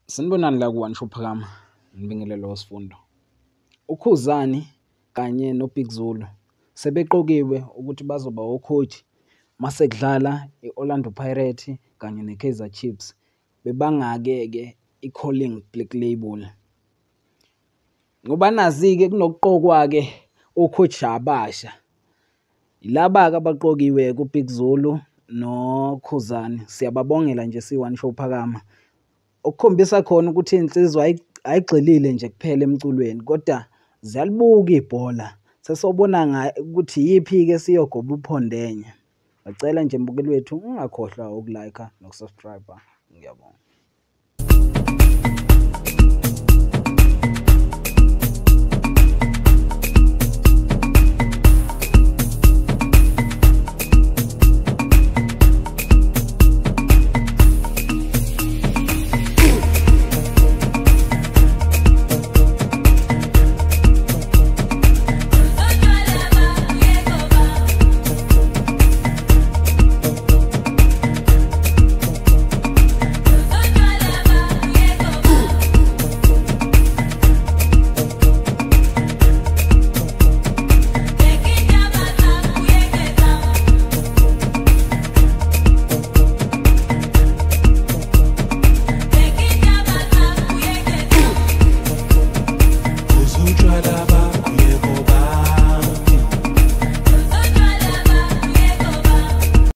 Sanibonani la ku-One Show Phakama, ngibingelele wesifundo. UKhuzani kanye noBig Zulu sebeqokiwe ukuthi bazoba o-coach mase kudlala i-Orlando Pirates kanye ne-Kaizer Chiefs. Bebangake-ke i-Calling Black Label. Ngoba nazi-ke kunokuqokwa-ke o-coach abasha. Yilaba-ke abaqokiwe ku-Big Zulu noKhuzani. Siyababongela nje si-One Show Phakama. Okukhombisa khona ukuthi iy'nsizwa ayigxilile nje kuphela emculweni, kodwa ziyalibuka ibhola. Sesobona ukuthi iyiphi-ke esiyogoba uphondenye. Ngicela nje mbukeli wethu ungakhohlwa uku-like-a noku-subscribe-a. Ngiyabonga.